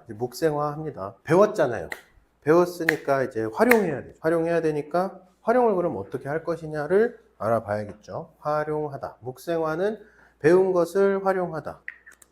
이제 목생화합니다. 배웠잖아요. 배웠으니까 이제 활용해야 돼요. 활용해야 되니까 활용을 그럼 어떻게 할 것이냐를 알아봐야겠죠. 활용하다. 목생화는 배운 것을 활용하다.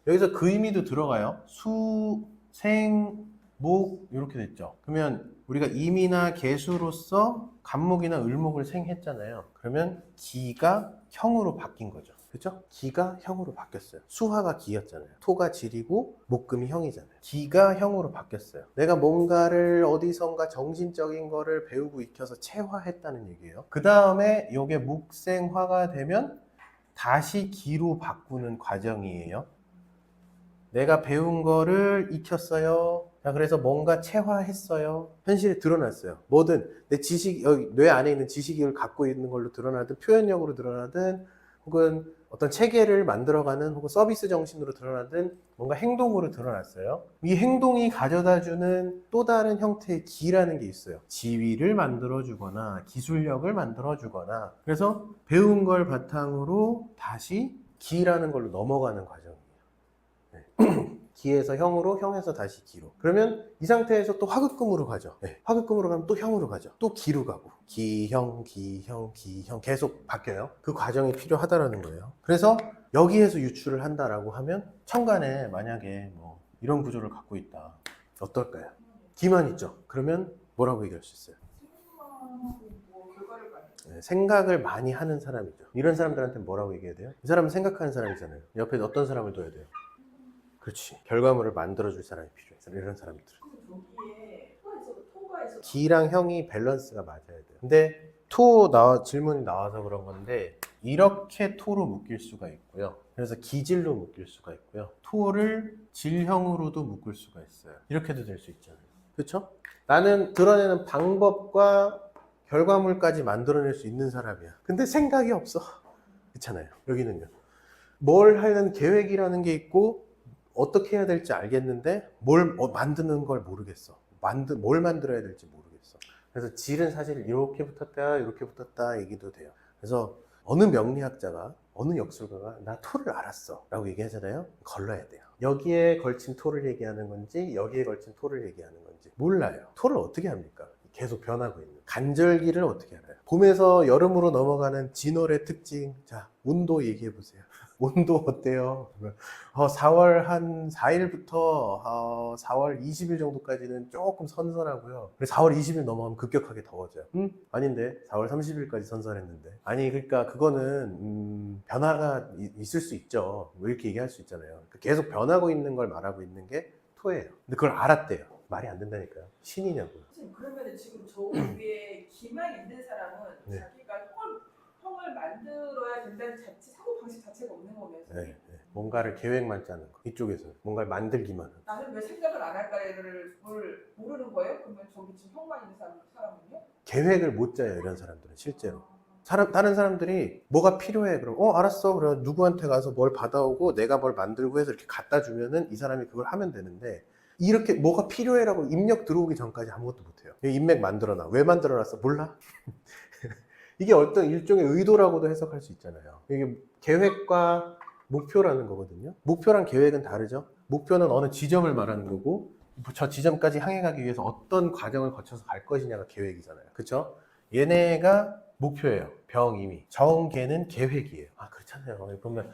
여기서 그 의미도 들어가요. 수, 생, 목 이렇게 됐죠. 그러면 우리가 임이나 개수로서 간목이나 을목을 생했잖아요. 그러면 기가 형으로 바뀐 거죠. 그죠? 기가 형으로 바뀌었어요. 수화가 기였잖아요. 토가 질이고 목금이 형이잖아요. 기가 형으로 바뀌었어요. 내가 뭔가를 어디선가 정신적인 거를 배우고 익혀서 체화했다는 얘기예요. 그 다음에 이게 목생화가 되면 다시 기로 바꾸는 과정이에요. 내가 배운 거를 익혔어요. 자, 그래서 뭔가 체화했어요. 현실에 드러났어요. 뭐든 내 지식, 여기 뇌 안에 있는 지식을 갖고 있는 걸로 드러나든 표현력으로 드러나든 혹은 어떤 체계를 만들어가는 혹은 서비스 정신으로 드러나든 뭔가 행동으로 드러났어요. 이 행동이 가져다주는 또 다른 형태의 기라는 게 있어요. 지위를 만들어주거나 기술력을 만들어주거나 그래서 배운 걸 바탕으로 다시 기라는 걸로 넘어가는 과정이에요. 기에서 형으로, 형에서 다시 기로. 그러면 이 상태에서 또 화급금으로 가죠. 네. 화급금으로 가면 또 형으로 가죠. 또 기로 가고. 기형, 기형, 기형 계속 바뀌어요. 그 과정이 필요하다라는 거예요. 그래서 여기에서 유출을 한다라고 하면 천간에 만약에 뭐 이런 구조를 갖고 있다. 어떨까요? 기만 있죠. 그러면 뭐라고 얘기할 수 있어요? 네, 생각을 많이 하는 사람이죠. 이런 사람들한테 뭐라고 얘기해야 돼요? 이 사람은 생각하는 사람이잖아요. 옆에 어떤 사람을 둬야 돼요? 그렇지. 결과물을 만들어줄 사람이 필요해. 이런 사람들. 기랑 형이 밸런스가 맞아야 돼요. 근데 질문이 나와서 그런 건데 이렇게 토로 묶일 수가 있고요. 그래서 기질로 묶일 수가 있고요. 토를 질형으로도 묶을 수가 있어요. 이렇게도 될 수 있잖아요. 그렇죠? 나는 드러내는 방법과 결과물까지 만들어낼 수 있는 사람이야. 근데 생각이 없어. 그렇잖아요. 여기는요. 뭘 하려는 계획이라는 게 있고 어떻게 해야 될지 알겠는데 뭘 만드는 걸 모르겠어. 뭘 만들어야 될지 모르겠어. 그래서 질은 사실 이렇게 붙었다 이렇게 붙었다 얘기도 돼요. 그래서 어느 명리학자가 어느 역술가가 나 토를 알았어 라고 얘기하잖아요. 걸러야 돼요. 여기에 걸친 토를 얘기하는 건지 여기에 걸친 토를 얘기하는 건지 몰라요. 토를 어떻게 합니까? 계속 변하고 있는 간절기를 어떻게 알아요? 봄에서 여름으로 넘어가는 진월의 특징. 자, 온도 얘기해 보세요. 온도 어때요? 4월 한 4일부터 4월 20일 정도까지는 조금 선선하고요. 4월 20일 넘어가면 급격하게 더워져요. 아닌데 4월 30일까지 선선했는데. 아니 그러니까 그거는 변화가 있을 수 있죠. 왜 이렇게 얘기할 수 있잖아요. 계속 변하고 있는 걸 말하고 있는 게 토예요. 근데 그걸 알았대요. 말이 안 된다니까요. 신이냐고요. 그러면 지금 저 위에 기만 있는 사람은 네. 자기가 형을 만들어야 된다는 사고 방식 자체가 없는 거면서 네. 뭔가를 계획만 짜는 거. 이쪽에서는 뭔가를 만들기만 하는. 나는 왜 생각을 안 할까를 모르는 거예요? 그러면 저기 지금 형만 있는 사람은요? 계획을 못 짜요, 이런 사람들은 실제로. 다른 사람들이 뭐가 필요해. 그럼, 알았어. 그럼 누구한테 가서 뭘 받아오고 내가 뭘 만들고 해서 이렇게 갖다 주면은 이 사람이 그걸 하면 되는데, 이렇게 뭐가 필요해라고 입력 들어오기 전까지 아무것도 못해요. 인맥 만들어놔. 왜 만들어놨어? 몰라? 이게 어떤 일종의 의도라고도 해석할 수 있잖아요. 이게 계획과 목표라는 거거든요. 목표랑 계획은 다르죠. 목표는 어느 지점을 말하는 거고, 저 지점까지 향해 가기 위해서 어떤 과정을 거쳐서 갈 것이냐가 계획이잖아요. 그렇죠? 얘네가 목표예요. 병임이. 정계는 계획이에요. 아, 그렇잖아요. 보면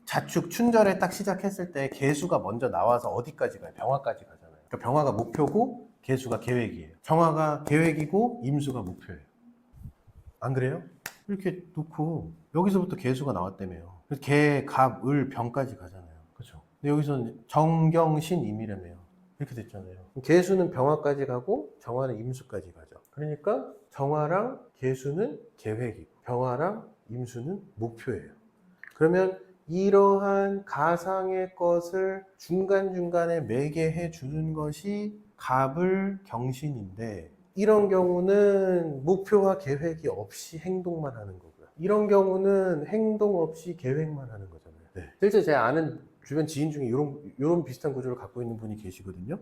자축 춘절에 딱 시작했을 때 개수가 먼저 나와서 어디까지 가요? 병화까지 가잖아요. 그러니까 병화가 목표고 개수가 계획이에요. 정화가 계획이고 임수가 목표예요. 안 그래요? 이렇게 놓고 여기서부터 개수가 나왔다며요. 그래서 개, 갑, 을, 병까지 가잖아요. 그렇죠? 근데 여기서는 정경신, 임이라며요. 이렇게 됐잖아요. 개수는 병화까지 가고 정화는 임수까지 가죠. 그러니까 정화랑 개수는 계획이고 병화랑 임수는 목표예요. 그러면 이러한 가상의 것을 중간중간에 매개해 주는 것이 갑을 경신인데 이런 경우는 목표와 계획이 없이 행동만 하는 거고요. 이런 경우는 행동 없이 계획만 하는 거잖아요. 네. 실제 제가 아는 주변 지인 중에 이런 비슷한 구조를 갖고 있는 분이 계시거든요.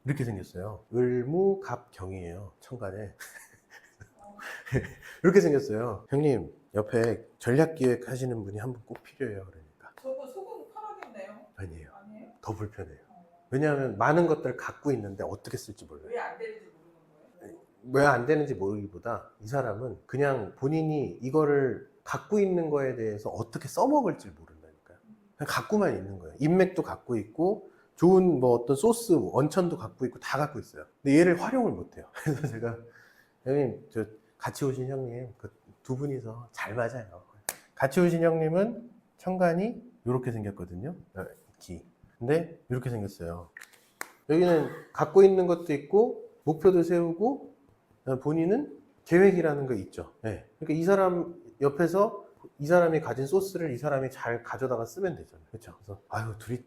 이렇게 생겼어요. 을무갑경이에요. 천간에. 이렇게 생겼어요. 형님, 옆에 전략기획 하시는 분이 한 분 꼭 필요해요. 그러니까. 저거 속은 편하겠네요. 아니에요. 아니에요? 더 불편해요. 왜냐하면 많은 것들을 갖고 있는데 어떻게 쓸지 몰라요. 왜 안 되는지 모르는 거예요? 왜 안 되는지 모르기보다 이 사람은 그냥 본인이 이거를 갖고 있는 거에 대해서 어떻게 써먹을지 모른다니까요. 그냥 갖고만 있는 거예요. 인맥도 갖고 있고 좋은 뭐 어떤 소스, 원천도 갖고 있고 다 갖고 있어요. 근데 얘를 활용을 못해요. 그래서 제가 형님, 저 같이 오신 형님 그 두 분이서 잘 맞아요. 같이 오신 형님은 천간이 이렇게 생겼거든요. 기. 근데 이렇게 생겼어요. 여기는 갖고 있는 것도 있고 목표도 세우고 본인은 계획이라는 거 있죠. 네. 그러니까 이 사람 옆에서 이 사람이 가진 소스를 이 사람이 잘 가져다가 쓰면 되잖아요. 그렇죠? 그래서 아유 둘이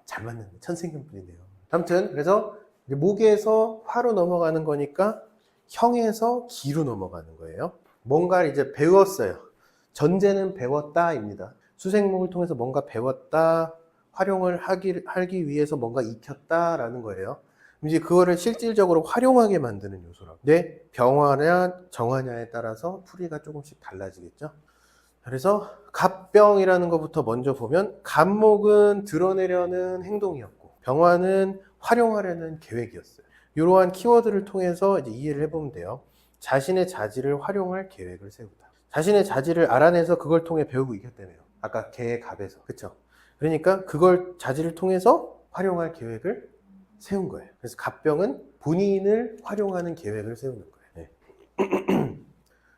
잘 맞는 천생연분이네요. 아무튼 그래서 이제 목에서 화로 넘어가는 거니까 형에서 기로 넘어가는 거예요. 뭔가를 이제 배웠어요. 전제는 배웠다입니다. 수생목을 통해서 뭔가 배웠다, 활용을 하기 위해서 뭔가 익혔다라는 거예요. 이제 그거를 실질적으로 활용하게 만드는 요소라고. 근데 병화냐 정화냐에 따라서 풀이가 조금씩 달라지겠죠. 그래서 갑병이라는 것부터 먼저 보면 갑목은 드러내려는 행동이었고 병화는 활용하려는 계획이었어요. 이러한 키워드를 통해서 이제 이해를 해보면 돼요. 자신의 자질을 활용할 계획을 세우다. 자신의 자질을 알아내서 그걸 통해 배우고 이겼다며요. 아까 개의 갑에서. 그쵸? 그러니까 그걸 자질을 통해서 활용할 계획을 세운 거예요. 그래서 갑병은 본인을 활용하는 계획을 세우는 거예요. 네.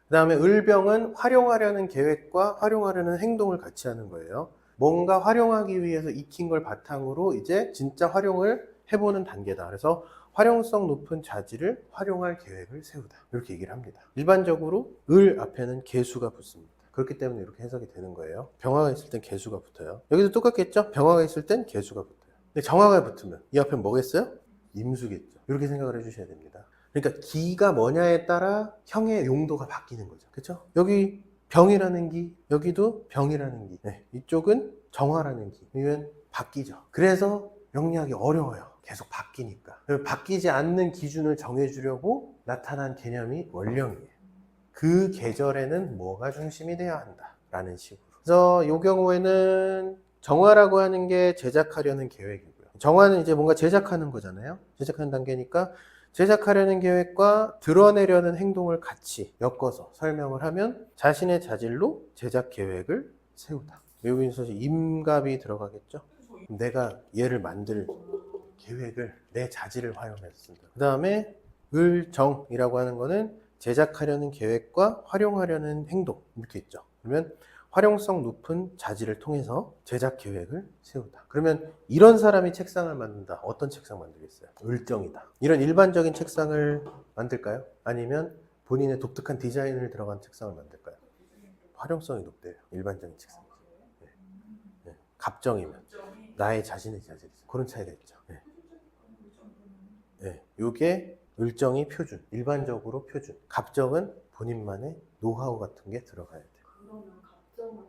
그 다음에 을병은 활용하려는 계획과 활용하려는 행동을 같이 하는 거예요. 뭔가 활용하기 위해서 익힌 걸 바탕으로 이제 진짜 활용을 해보는 단계다. 그래서 활용성 높은 자질을 활용할 계획을 세우다. 이렇게 얘기를 합니다. 일반적으로 을 앞에는 개수가 붙습니다. 그렇기 때문에 이렇게 해석이 되는 거예요. 병화가 있을 땐 개수가 붙어요. 여기도 똑같겠죠? 병화가 있을 땐 개수가 붙어요. 근데 정화가 붙으면 이 앞에 뭐겠어요? 임수겠죠. 이렇게 생각을 해주셔야 됩니다. 그러니까 기가 뭐냐에 따라 형의 용도가 바뀌는 거죠. 그렇죠? 여기 병이라는 기, 여기도 병이라는 기. 네, 이쪽은 정화라는 기. 이면 바뀌죠. 그래서 명리학이 어려워요. 계속 바뀌니까. 바뀌지 않는 기준을 정해주려고 나타난 개념이 원령이에요. 그 계절에는 뭐가 중심이 돼야 한다라는 식으로. 그래서 이 경우에는 정화라고 하는 게 제작하려는 계획이고요. 정화는 이제 뭔가 제작하는 거잖아요. 제작하는 단계니까 제작하려는 계획과 드러내려는 행동을 같이 엮어서 설명을 하면 자신의 자질로 제작 계획을 세우다. 여기서 임갑이 들어가겠죠. 내가 얘를 만들 계획을 내 자질을 활용해서 쓴다. 그 다음에 을정이라고 하는 거는 제작하려는 계획과 활용하려는 행동 이렇게 있죠. 그러면 활용성 높은 자질을 통해서 제작 계획을 세우다. 그러면 이런 사람이 책상을 만든다. 어떤 책상 만들겠어요? 을정이다. 이런 일반적인 책상을 만들까요? 아니면 본인의 독특한 디자인을 들어간 책상을 만들까요? 활용성이 높대요. 일반적인 책상. 네. 네. 갑정이면 나의 자신의 자질이죠. 그런 차이가 있죠. 네. 네. 요게 을정이 표준, 일반적으로 표준. 갑정은 본인만의 노하우 같은 게 들어가야 돼요. 그러면 갑정은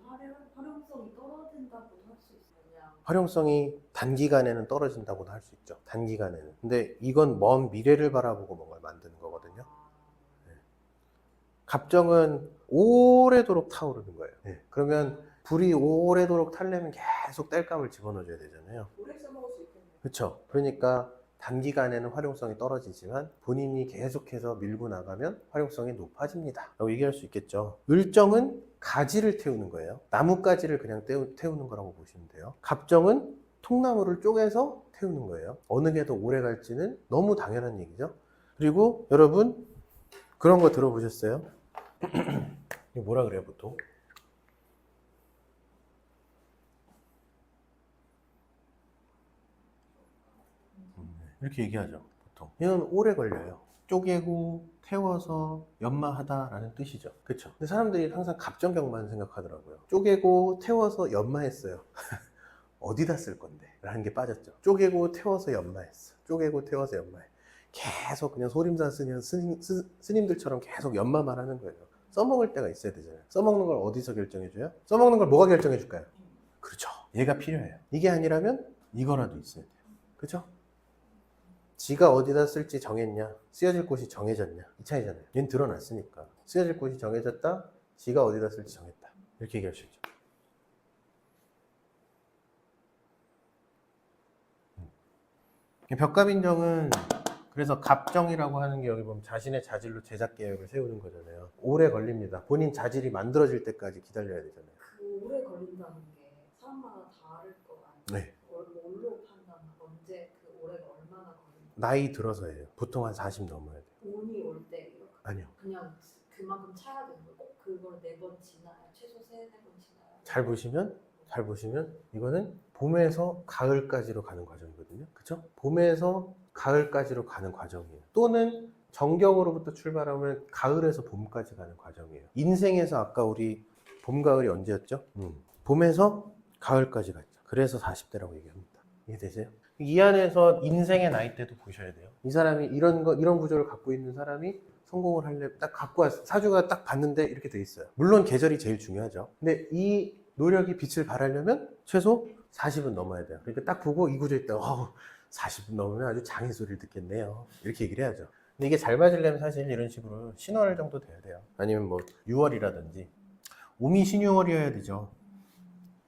활용성이 떨어진다고도 할 수 있어요. 활용성이 단기간에는 떨어진다고도 할 수 있죠. 단기간에는. 근데 이건 먼 미래를 바라보고 뭔가를 만드는 거거든요. 네. 갑정은 오래도록 타오르는 거예요. 네. 그러면 불이 오래도록 타려면 계속 땔감을 집어넣어줘야 되잖아요. 오래 써먹을 수 있겠네요. 그렇죠. 그러니까 단기간에는 활용성이 떨어지지만 본인이 계속해서 밀고 나가면 활용성이 높아집니다 라고 얘기할 수 있겠죠. 을정은 가지를 태우는 거예요. 나뭇가지를 그냥 태우는 거라고 보시면 돼요. 갑정은 통나무를 쪼개서 태우는 거예요. 어느 게 더 오래 갈지는 너무 당연한 얘기죠. 그리고 여러분 그런 거 들어보셨어요? 이거 뭐라 그래요 보통? 이렇게 얘기하죠 보통. 이건 오래 걸려요. 쪼개고 태워서 연마하다라는 뜻이죠. 그렇죠? 근데 사람들이 항상 갑정경만 생각하더라고요. 쪼개고 태워서 연마했어요. 어디다 쓸 건데? 라는 게 빠졌죠. 쪼개고 태워서 연마했어. 쪼개고 태워서 연마해. 계속 그냥 소림사 쓰는 스님들처럼 계속 연마만 하는 거예요. 써먹을 때가 있어야 되잖아요. 써먹는 걸 어디서 결정해줘요? 써먹는 걸 뭐가 결정해줄까요? 그렇죠. 얘가 필요해요. 이게 아니라면 이거라도 있어야 돼요. 그렇죠? 지가 어디다 쓸지 정했냐, 쓰여질 곳이 정해졌냐, 이 차이잖아요. 얘는 드러났으니까. 쓰여질 곳이 정해졌다, 지가 어디다 쓸지 정했다. 이렇게 얘기할 수 있죠. 벽갑인정은 그래서 갑정이라고 하는 게 여기 보면 자신의 자질로 제작 계획을 세우는 거잖아요. 오래 걸립니다. 본인 자질이 만들어질 때까지 기다려야 되잖아요. 그 오래 걸린다는 게 사람마다 다를 거 아니에요? 네. 뭘로 판단하는 언제 그 오래가 얼마나 걸린다? 나이 들어서예요. 보통 한 40 넘어야 돼요. 운이 올 때 이렇게 아니요. 그냥 그만큼 차야 되는 거예요. 꼭 그걸 4번 지나요? 최소 3-4번 지나요? 잘 보시면 이거는 봄에서 가을까지로 가는 과정이거든요. 그쵸? 봄에서 가을까지로 가는 과정이에요. 또는 정경으로부터 출발하면 가을에서 봄까지 가는 과정이에요. 인생에서 아까 우리 봄, 가을이 언제였죠? 봄에서 가을까지 갔죠. 그래서 40대라고 얘기합니다. 이해되세요? 이 안에서 인생의 나이대도 보셔야 돼요. 이 사람이 이런 구조를 갖고 있는 사람이 성공을 하려 딱 갖고 왔어. 사주가 딱 봤는데 이렇게 돼 있어요. 물론 계절이 제일 중요하죠. 근데 이 노력이 빛을 발하려면 최소 40은 넘어야 돼요. 그러니까 딱 보고 이 구조에 있다. 40은 넘으면 아주 장의 소리를 듣겠네요. 이렇게 얘기를 해야죠. 근데 이게 잘 맞으려면 사실 이런 식으로 신월 정도 돼야 돼요. 아니면 뭐 6월이라든지 오미 신유월이어야 되죠.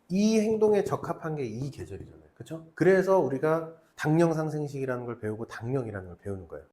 이 행동에 적합한 게 이 계절이잖아요. 그렇죠? 그래서 우리가 당령 상생식이라는 걸 배우고 당령이라는 걸 배우는 거예요.